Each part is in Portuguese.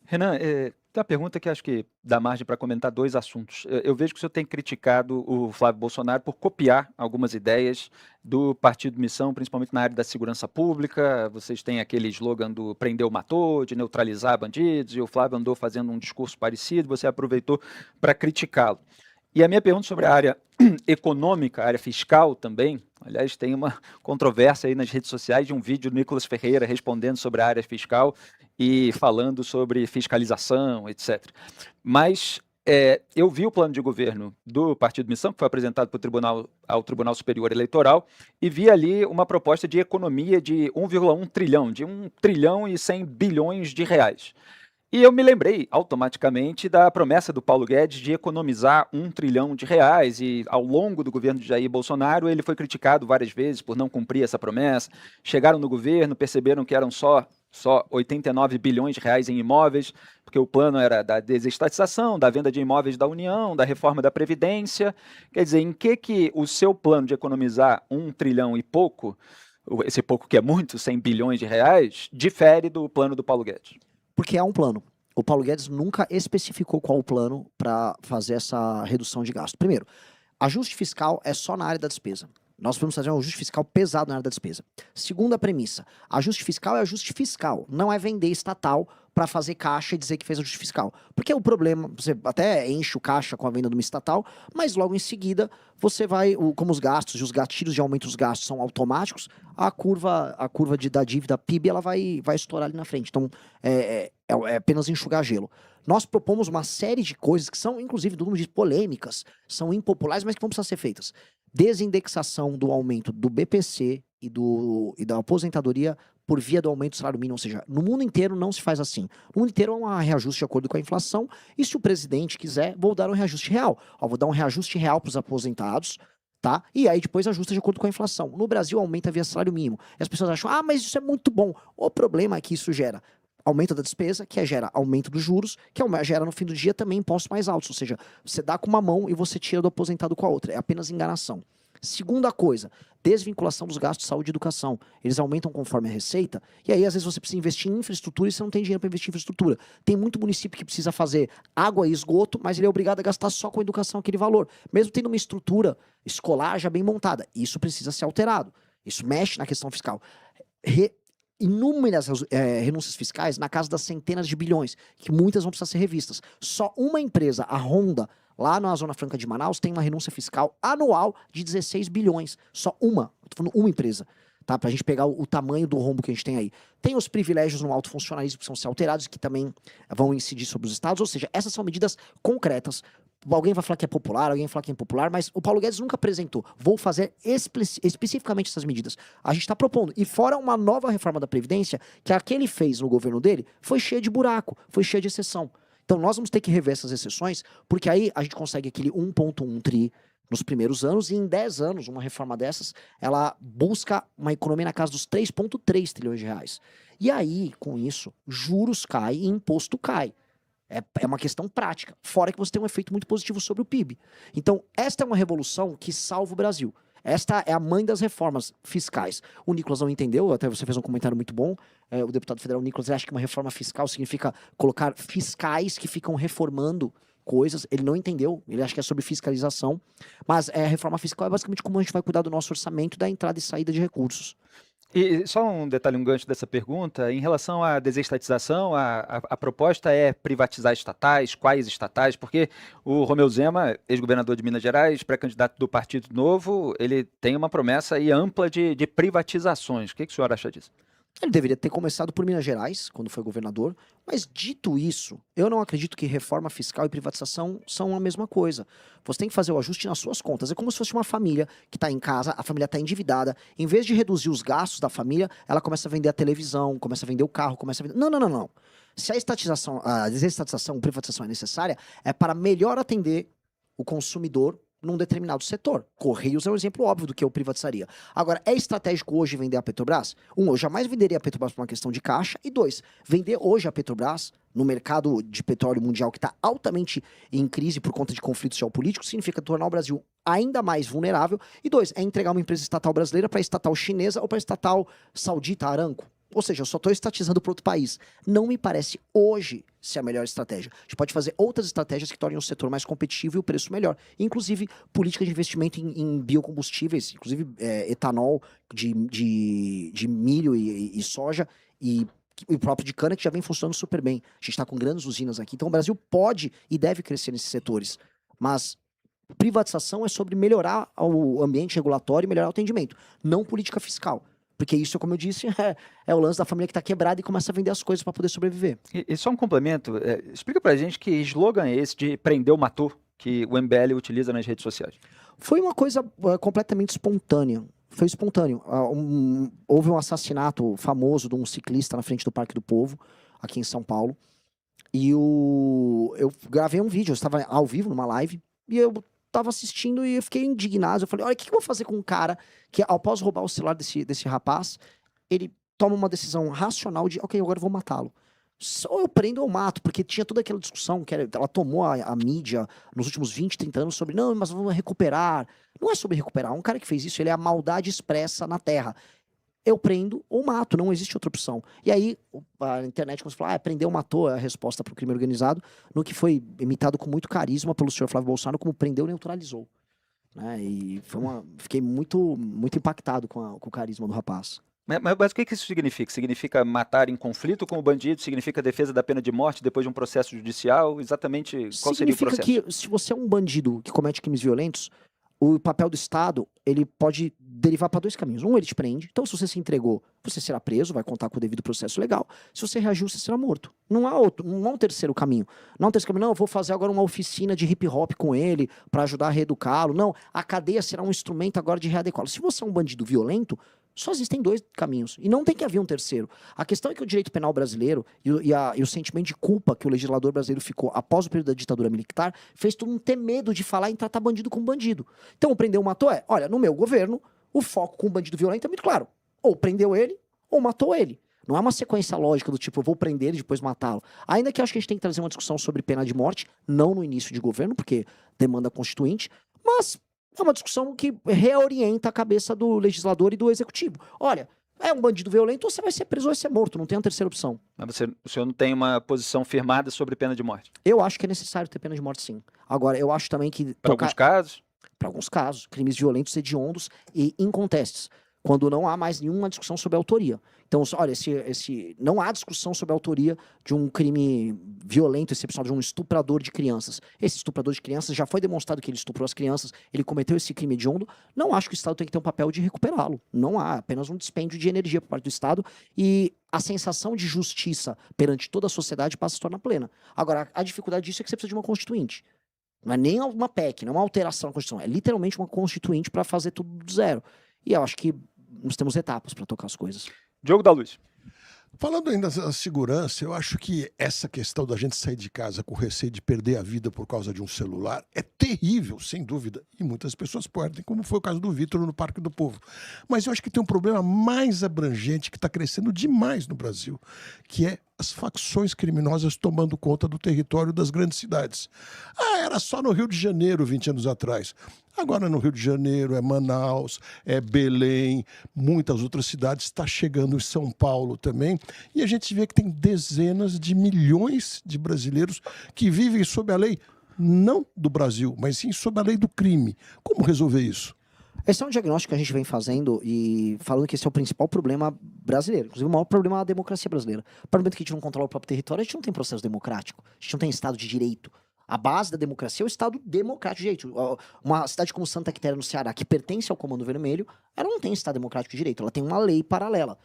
Renan, tem uma pergunta que acho que dá margem para comentar dois assuntos. Eu vejo que o senhor tem criticado o Flávio Bolsonaro por copiar algumas ideias do Partido Missão, principalmente na área da segurança pública. Vocês têm aquele slogan do prendeu, matou, de neutralizar bandidos, e o Flávio andou fazendo um discurso parecido, você aproveitou para criticá-lo. E a minha pergunta sobre a área econômica, a área fiscal também, aliás, tem uma controvérsia aí nas redes sociais de um vídeo do Nicolas Ferreira respondendo sobre a área fiscal e falando sobre fiscalização, etc. Mas eu vi o plano de governo do Partido Missão, que foi apresentado ao Tribunal Superior Eleitoral, e vi ali uma proposta de economia de 1,1 trilhão, de 1 trilhão e 100 bilhões de reais. E eu me lembrei automaticamente da promessa do Paulo Guedes de economizar 1 trilhão de reais, e ao longo do governo de Jair Bolsonaro ele foi criticado várias vezes por não cumprir essa promessa. Chegaram no governo, perceberam que eram só 89 bilhões de reais em imóveis, porque o plano era da desestatização, da venda de imóveis da União, da reforma da Previdência. Quer dizer, em que o seu plano de economizar 1 trilhão e pouco, esse pouco que é muito, 100 bilhões de reais, difere do plano do Paulo Guedes? Porque há um plano. O Paulo Guedes nunca especificou qual o plano para fazer essa redução de gasto. Primeiro, ajuste fiscal é só na área da despesa. Nós podemos fazer um ajuste fiscal pesado na área da despesa. Segunda premissa, ajuste fiscal é ajuste fiscal, não é vender estatal para fazer caixa e dizer que fez ajuste fiscal. Porque o problema, você até enche o caixa com a venda de uma estatal, mas logo em seguida você vai, como os gastos e os gatilhos de aumento dos gastos são automáticos, a curva da dívida PIB ela vai estourar ali na frente. Então, é apenas enxugar gelo. Nós propomos uma série de coisas que são, inclusive, do número de polêmicas, são impopulares, mas que vão precisar ser feitas. Desindexação do aumento do BPC e da aposentadoria por via do aumento do salário mínimo, ou seja, no mundo inteiro não se faz assim. No mundo inteiro é um reajuste de acordo com a inflação, e se o presidente quiser, vou dar um reajuste real. Vou dar um reajuste real para os aposentados, tá? E aí depois ajusta de acordo com a inflação. No Brasil aumenta via salário mínimo. E as pessoas acham, mas isso é muito bom. O problema é que isso gera aumento da despesa, que gera aumento dos juros, que gera no fim do dia também impostos mais altos. Ou seja, você dá com uma mão e você tira do aposentado com a outra. É apenas enganação. Segunda coisa, desvinculação dos gastos de saúde e educação. Eles aumentam conforme a receita, e aí às vezes você precisa investir em infraestrutura e você não tem dinheiro para investir em infraestrutura. Tem muito município que precisa fazer água e esgoto, mas ele é obrigado a gastar só com educação aquele valor, mesmo tendo uma estrutura escolar já bem montada. Isso precisa ser alterado. Isso mexe na questão fiscal. Inúmeras renúncias fiscais na casa das centenas de bilhões, que muitas vão precisar ser revistas. Só uma empresa, a Honda, lá na Zona Franca de Manaus, tem uma renúncia fiscal anual de 16 bilhões. Só uma. Tô falando uma empresa. Tá? Pra gente pegar o tamanho do rombo que a gente tem aí. Tem os privilégios no alto funcionalismo que precisam ser alterados e que também vão incidir sobre os estados. Ou seja, essas são medidas concretas. Alguém vai falar que é popular, alguém vai falar que é impopular, mas o Paulo Guedes nunca apresentou. Vou fazer especificamente essas medidas. A gente está propondo. E fora uma nova reforma da Previdência, que a que ele fez no governo dele foi cheia de buraco, foi cheia de exceção. Então nós vamos ter que rever essas exceções, porque aí a gente consegue aquele 1,1 tri nos primeiros anos, e em 10 anos, uma reforma dessas, ela busca uma economia na casa dos 3,3 trilhões de reais. E aí, com isso, juros caem e imposto cai. É uma questão prática, fora que você tem um efeito muito positivo sobre o PIB. Então, esta é uma revolução que salva o Brasil. Esta é a mãe das reformas fiscais. O Nicolas não entendeu, até você fez um comentário muito bom. O deputado federal Nicolas acha que uma reforma fiscal significa colocar fiscais que ficam reformando coisas. Ele não entendeu, ele acha que é sobre fiscalização. Mas a reforma fiscal é basicamente como a gente vai cuidar do nosso orçamento, da entrada e saída de recursos. E só um detalhe, um gancho dessa pergunta, em relação à desestatização, a proposta é privatizar estatais, quais estatais? Porque o Romeu Zema, ex-governador de Minas Gerais, pré-candidato do Partido Novo, ele tem uma promessa aí ampla de privatizações. O que o senhor acha disso? Ele deveria ter começado por Minas Gerais, quando foi governador, mas dito isso, eu não acredito que reforma fiscal e privatização são a mesma coisa. Você tem que fazer o ajuste nas suas contas. É como se fosse uma família que está em casa, a família está endividada. Em vez de reduzir os gastos da família, ela começa a vender a televisão, começa a vender o carro, começa a vender... Não, não, não, não. Se a desestatização, privatização é necessária, é para melhor atender o consumidor num determinado setor. Correios é um exemplo óbvio do que eu privatizaria. Agora, é estratégico hoje vender a Petrobras? Eu jamais venderia a Petrobras por uma questão de caixa. E dois, vender hoje a Petrobras no mercado de petróleo mundial que está altamente em crise por conta de conflitos geopolíticos significa tornar o Brasil ainda mais vulnerável. E dois, é entregar uma empresa estatal brasileira para estatal chinesa ou para estatal saudita, Aramco. Ou seja, eu só estou estatizando para outro país. Não me parece hoje ser a melhor estratégia. A gente pode fazer outras estratégias que tornem o setor mais competitivo e o preço melhor. Inclusive, política de investimento em biocombustíveis, inclusive etanol de milho e soja e o próprio de cana, que já vem funcionando super bem. A gente está com grandes usinas aqui. Então, o Brasil pode e deve crescer nesses setores. Mas privatização é sobre melhorar o ambiente regulatório e melhorar o atendimento, não política fiscal. Porque isso, como eu disse, é o lance da família que está quebrada e começa a vender as coisas para poder sobreviver. E só um complemento, explica pra gente que slogan é esse de prendeu, matou, que o MBL utiliza nas redes sociais. Foi uma coisa completamente espontânea. Foi espontâneo. Houve um assassinato famoso de um ciclista na frente do Parque do Povo, aqui em São Paulo. E eu gravei um vídeo, eu estava ao vivo numa live, e eu estava assistindo e eu fiquei indignado. Eu falei, olha, o que eu vou fazer com um cara que, após roubar o celular desse rapaz, ele toma uma decisão racional de, ok, agora eu vou matá-lo. Ou eu prendo ou eu mato, porque tinha toda aquela discussão que ela tomou a mídia nos últimos 20, 30 anos sobre, não, mas vamos recuperar. Não é sobre recuperar. Um cara que fez isso, ele é a maldade expressa na Terra. Eu prendo ou mato, não existe outra opção. E aí, a internet começou a falar, prendeu, matou, é a resposta para o crime organizado, no que foi imitado com muito carisma pelo senhor Flávio Bolsonaro, como prendeu, neutralizou. Né? E fiquei muito, muito impactado com o carisma do rapaz. Mas o que isso significa? Significa matar em conflito com o bandido? Significa defesa da pena de morte depois de um processo judicial? Exatamente qual seria o processo? Significa que se você é um bandido que comete crimes violentos, o papel do Estado, ele pode derivar para dois caminhos. Um, ele te prende. Então, se você se entregou, você será preso, vai contar com o devido processo legal. Se você reagiu, você será morto. Não há um terceiro caminho. Não há um terceiro caminho. Não, eu vou fazer agora uma oficina de hip hop com ele para ajudar a reeducá-lo. Não, a cadeia será um instrumento agora de readequá-lo. Se você é um bandido violento, só existem dois caminhos. E não tem que haver um terceiro. A questão é que o direito penal brasileiro e o sentimento de culpa que o legislador brasileiro ficou após o período da ditadura militar fez todo mundo ter medo de falar em tratar bandido como bandido. Então, o prendeu, matou olha, no meu governo, o foco com o bandido violento é muito claro. Ou prendeu ele, ou matou ele. Não é uma sequência lógica do tipo, eu vou prender ele e depois matá-lo. Ainda que eu acho que a gente tem que trazer uma discussão sobre pena de morte, não no início de governo, porque demanda constituinte, mas é uma discussão que reorienta a cabeça do legislador e do executivo. Olha, é um bandido violento, ou você vai ser preso ou vai ser morto, não tem uma terceira opção. Mas o senhor não tem uma posição firmada sobre pena de morte? Eu acho que é necessário ter pena de morte, sim. Agora, eu acho também que... Para alguns casos? Para alguns casos, crimes violentos, hediondos e incontestes, quando não há mais nenhuma discussão sobre a autoria. Então, olha, não há discussão sobre a autoria de um crime violento, excepcional, de um estuprador de crianças. Esse estuprador de crianças já foi demonstrado que ele estuprou as crianças, ele cometeu esse crime hediondo. Não acho que o Estado tem que ter um papel de recuperá-lo. Não há, apenas um dispêndio de energia por parte do Estado e a sensação de justiça perante toda a sociedade passa a se tornar plena. Agora, a dificuldade disso é que você precisa de uma constituinte. Não é nem uma PEC, não é uma alteração na Constituição, é literalmente uma constituinte para fazer tudo do zero. E eu acho que nós temos etapas para tocar as coisas. Diogo da Luz. Falando ainda da segurança, eu acho que essa questão da gente sair de casa com receio de perder a vida por causa de um celular é terrível, sem dúvida. E muitas pessoas perdem, como foi o caso do Vitor no Parque do Povo. Mas eu acho que tem um problema mais abrangente que está crescendo demais no Brasil, que é as facções criminosas tomando conta do território das grandes cidades. Era só no Rio de Janeiro 20 anos atrás. Agora no Rio de Janeiro, é Manaus, é Belém, muitas outras cidades, está chegando em São Paulo também. E a gente vê que tem dezenas de milhões de brasileiros que vivem sob a lei, não do Brasil, mas sim sob a lei do crime. Como resolver isso? Esse é um diagnóstico que a gente vem fazendo e falando que esse é o principal problema brasileiro. Inclusive, o maior problema é a democracia brasileira. A partir do momento que a gente não controla o próprio território, a gente não tem processo democrático. A gente não tem Estado de Direito. A base da democracia é o Estado democrático de direito. Uma cidade como Santa Quitéria, no Ceará, que pertence ao Comando Vermelho, ela não tem Estado democrático de direito. Ela tem uma lei paralela.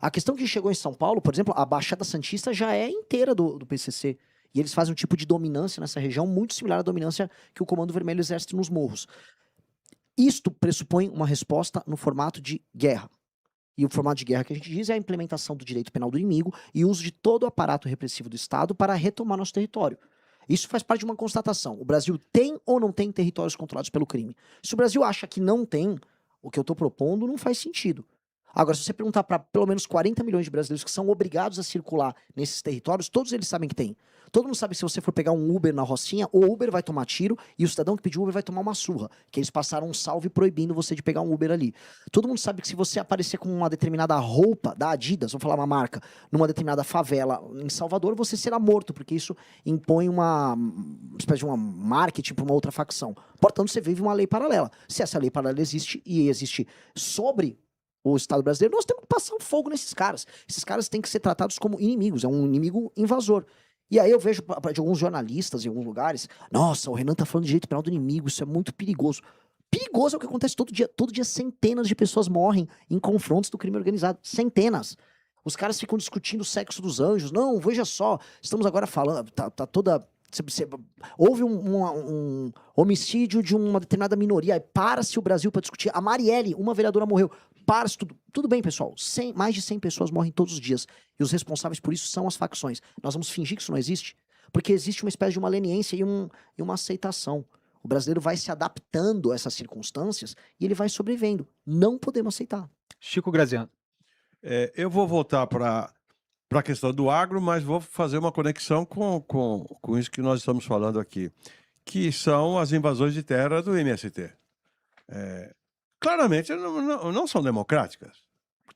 A questão que chegou em São Paulo, por exemplo, a Baixada Santista já é inteira do PCC. E eles fazem um tipo de dominância nessa região muito similar à dominância que o Comando Vermelho exerce nos morros. Isto pressupõe uma resposta no formato de guerra. E o formato de guerra que a gente diz é a implementação do direito penal do inimigo e o uso de todo o aparato repressivo do Estado para retomar nosso território. Isso faz parte de uma constatação. O Brasil tem ou não tem territórios controlados pelo crime? Se o Brasil acha que não tem, o que eu estou propondo não faz sentido. Agora, se você perguntar para pelo menos 40 milhões de brasileiros que são obrigados a circular nesses territórios, todos eles sabem que tem. Todo mundo sabe que se você for pegar um Uber na Rocinha, o Uber vai tomar tiro e o cidadão que pediu Uber vai tomar uma surra, que eles passaram um salve proibindo você de pegar um Uber ali. Todo mundo sabe que se você aparecer com uma determinada roupa da Adidas, vou falar uma marca, numa determinada favela em Salvador, você será morto, porque isso impõe uma espécie de uma marketing para uma outra facção. Portanto, você vive uma lei paralela. Se essa lei paralela existe e existe sobre o Estado brasileiro, nós temos que passar um fogo nesses caras. Esses caras têm que ser tratados como inimigos, é um inimigo invasor. E aí eu vejo de alguns jornalistas em alguns lugares, nossa, o Renan tá falando de direito penal do inimigo, isso é muito perigoso. Perigoso é o que acontece todo dia centenas de pessoas morrem em confrontos do crime organizado, centenas. Os caras ficam discutindo o sexo dos anjos, não, veja só, estamos agora falando, tá toda... Houve um homicídio de uma determinada minoria, aí para-se o Brasil para discutir, a Marielle, uma vereadora morreu, para-se tudo. Tudo bem, pessoal, mais de 100 pessoas morrem todos os dias, e os responsáveis por isso são as facções. Nós vamos fingir que isso não existe? Porque existe uma espécie de uma leniência e uma aceitação. O brasileiro vai se adaptando a essas circunstâncias e ele vai sobrevivendo. Não podemos aceitar. Chico Graziano. Eu vou voltar para a questão do agro, mas vou fazer uma conexão com isso que nós estamos falando aqui, que são as invasões de terra do MST. Claramente não são democráticas.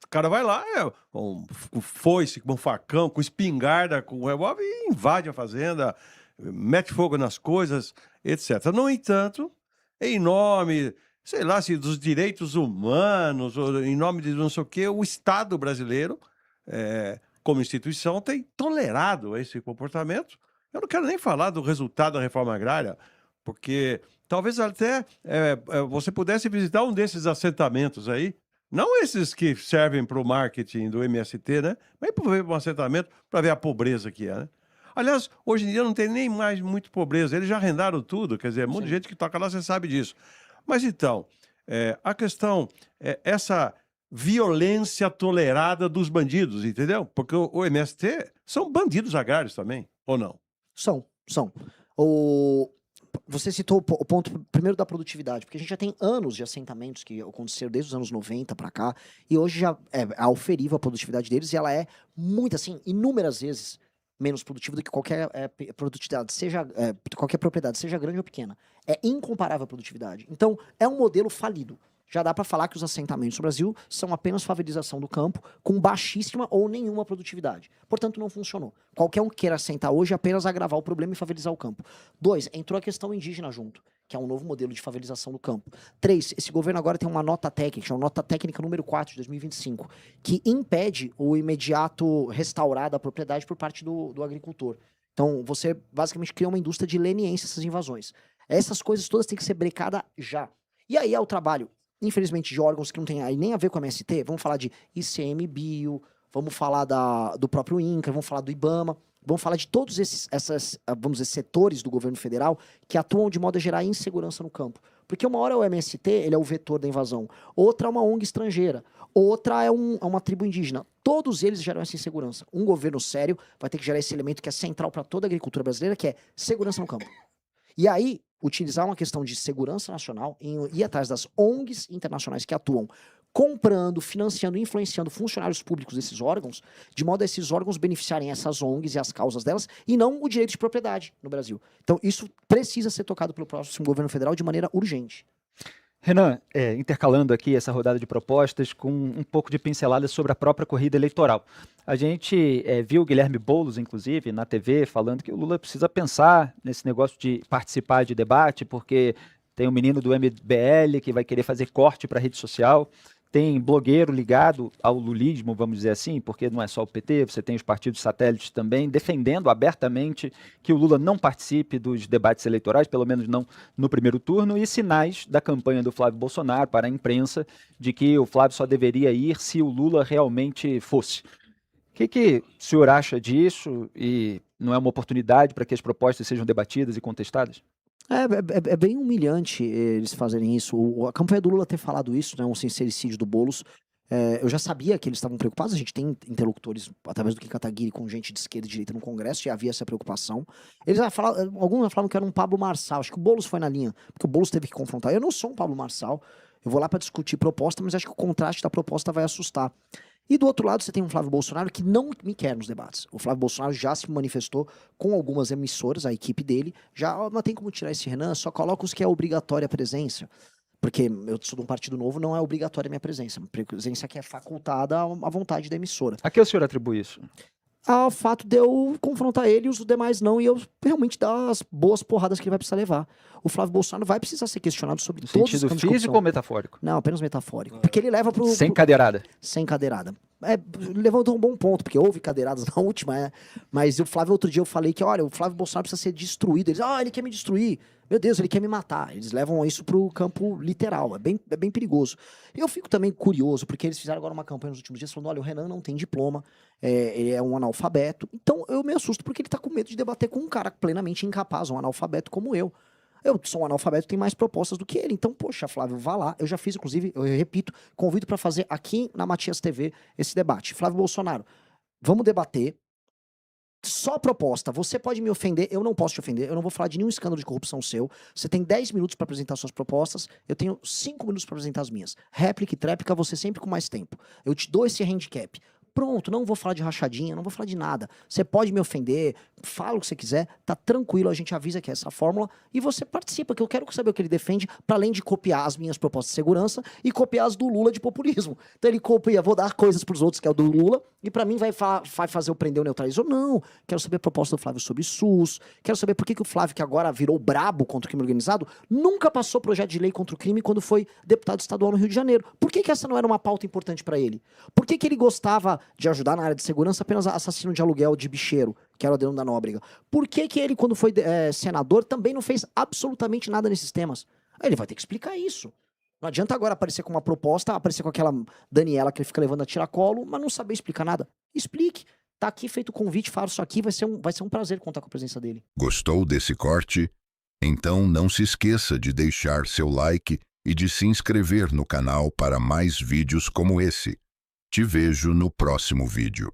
O cara vai lá, com foice, com facão, com espingarda, com revólver e invade a fazenda, mete fogo nas coisas, etc. No entanto, em nome, sei lá, se dos direitos humanos, ou em nome de não sei o quê, o Estado brasileiro, como instituição, tem tolerado esse comportamento. Eu não quero nem falar do resultado da reforma agrária, porque talvez até você pudesse visitar um desses assentamentos aí, não esses que servem para o marketing do MST, né? Mas para um assentamento, para ver a pobreza que é, né? Aliás, hoje em dia não tem nem mais muito pobreza, eles já arrendaram tudo, quer dizer, muita gente que toca lá, você sabe disso. Mas então, a questão é essa violência tolerada dos bandidos, entendeu? Porque o MST são bandidos agrários também, ou não? São. Você citou o ponto primeiro da produtividade, porque a gente já tem anos de assentamentos que aconteceram desde os anos 90 para cá, e hoje já é auferível a produtividade deles, e ela é muito, assim, inúmeras vezes menos produtiva do que qualquer produtividade, qualquer propriedade, seja grande ou pequena. É incomparável a produtividade. Então, é um modelo falido. Já dá para falar que os assentamentos no Brasil são apenas favelização do campo, com baixíssima ou nenhuma produtividade. Portanto, não funcionou. Qualquer um que queira assentar hoje é apenas agravar o problema e favelizar o campo. 2, entrou a questão indígena junto, que é um novo modelo de favelização do campo. 3, esse governo agora tem uma nota técnica, chama nota técnica número 4 de 2025, que impede o imediato restaurar da propriedade por parte do agricultor. Então, você basicamente cria uma indústria de leniência essas invasões. Essas coisas todas têm que ser brecadas já. E aí é o trabalho, infelizmente, de órgãos que não tem aí nem a ver com a MST, vamos falar de ICMBio, vamos falar do próprio INCRA, vamos falar do IBAMA, vamos falar de todos vamos dizer, setores do governo federal que atuam de modo a gerar insegurança no campo. Porque uma hora o MST, ele é o vetor da invasão, outra é uma ONG estrangeira, outra é uma tribo indígena. Todos eles geram essa insegurança. Um governo sério vai ter que gerar esse elemento que é central para toda a agricultura brasileira, que é segurança no campo. E aí, utilizar uma questão de segurança nacional e ir atrás das ONGs internacionais que atuam comprando, financiando, influenciando funcionários públicos desses órgãos, de modo a esses órgãos beneficiarem essas ONGs e as causas delas, e não o direito de propriedade no Brasil. Então, isso precisa ser tocado pelo próximo governo federal de maneira urgente. Renan, intercalando aqui essa rodada de propostas com um pouco de pincelada sobre a própria corrida eleitoral. A gente viu o Guilherme Boulos, inclusive, na TV, falando que o Lula precisa pensar nesse negócio de participar de debate, porque tem um menino do MBL que vai querer fazer corte para a rede social, tem blogueiro ligado ao lulismo, vamos dizer assim, porque não é só o PT, você tem os partidos satélites também, defendendo abertamente que o Lula não participe dos debates eleitorais, pelo menos não no primeiro turno, e sinais da campanha do Flávio Bolsonaro para a imprensa de que o Flávio só deveria ir se o Lula realmente fosse. O que o senhor acha disso? E não é uma oportunidade para que as propostas sejam debatidas e contestadas? É bem humilhante eles fazerem isso. A campanha do Lula ter falado isso, né, um sincericídio do Boulos, eu já sabia que eles estavam preocupados. A gente tem interlocutores, através do Kim Kataguiri, com gente de esquerda e direita no Congresso, e havia essa preocupação. Alguns falavam que era um Pablo Marçal. Acho que o Boulos foi na linha, porque o Boulos teve que confrontar. Eu não sou um Pablo Marçal. Eu vou lá para discutir proposta, mas acho que o contraste da proposta vai assustar. E do outro lado, você tem um Flávio Bolsonaro que não me quer nos debates. O Flávio Bolsonaro já se manifestou com algumas emissoras, a equipe dele, já, não tem como tirar esse Renan, só coloca os que é obrigatória a presença. Porque eu sou de um partido novo, não é obrigatória a minha presença. Minha presença que é facultada à vontade da emissora. A que o senhor atribui isso? Ao fato de eu confrontar ele e os demais não, e eu realmente dar as boas porradas que ele vai precisar levar. O Flávio Bolsonaro vai precisar ser questionado sobre No todos os sentido campos de físico corrupção. ou metafórico? Não, apenas metafórico. Porque ele leva pro... Sem cadeirada. Sem cadeirada. Levantou um bom ponto, porque houve cadeiradas na última, mas o Flávio, outro dia eu falei que, olha, o Flávio Bolsonaro precisa ser destruído. Eles, ele quer me destruir. Meu Deus, ele quer me matar. Eles levam isso pro campo literal. É bem perigoso. Eu fico também curioso, porque eles fizeram agora uma campanha nos últimos dias falando, olha, o Renan não tem diploma, ele é um analfabeto. Então eu me assusto porque ele tá com medo de debater com um cara plenamente incapaz, um analfabeto como eu. Eu sou um analfabeto, tenho mais propostas do que ele. Então, poxa, Flávio, vá lá. Eu já fiz, inclusive, eu repito, convido para fazer aqui na Matias TV esse debate. Flávio Bolsonaro, vamos debater. Só proposta. Você pode me ofender, eu não posso te ofender. Eu não vou falar de nenhum escândalo de corrupção seu. Você tem 10 minutos para apresentar suas propostas. Eu tenho 5 minutos para apresentar as minhas. Réplica e tréplica, você sempre com mais tempo. Eu te dou esse handicap. Pronto, não vou falar de rachadinha, não vou falar de nada. Você pode me ofender, fala o que você quiser, tá tranquilo, a gente avisa que é essa fórmula e você participa, que eu quero saber o que ele defende, para além de copiar as minhas propostas de segurança e copiar as do Lula de populismo. Então ele copia, vou dar coisas pros outros, que é o do Lula, e para mim vai fazer eu prender o neutralizador. Não, quero saber a proposta do Flávio sobre SUS, quero saber por que o Flávio, que agora virou brabo contra o crime organizado, nunca passou projeto de lei contra o crime quando foi deputado estadual no Rio de Janeiro. Por que essa não era uma pauta importante para ele? Por que ele gostava de ajudar na área de segurança apenas assassino de aluguel de bicheiro, que era o Adriano da Nóbrega? Por que ele, quando foi senador, também não fez absolutamente nada nesses temas? Ele vai ter que explicar isso. Não adianta agora aparecer com uma proposta, aparecer com aquela Daniela que ele fica levando a tiracolo, mas não saber explicar nada. Explique. Tá aqui feito o convite, falo isso aqui, vai ser um prazer contar com a presença dele. Gostou desse corte? Então não se esqueça de deixar seu like e de se inscrever no canal para mais vídeos como esse. Te vejo no próximo vídeo.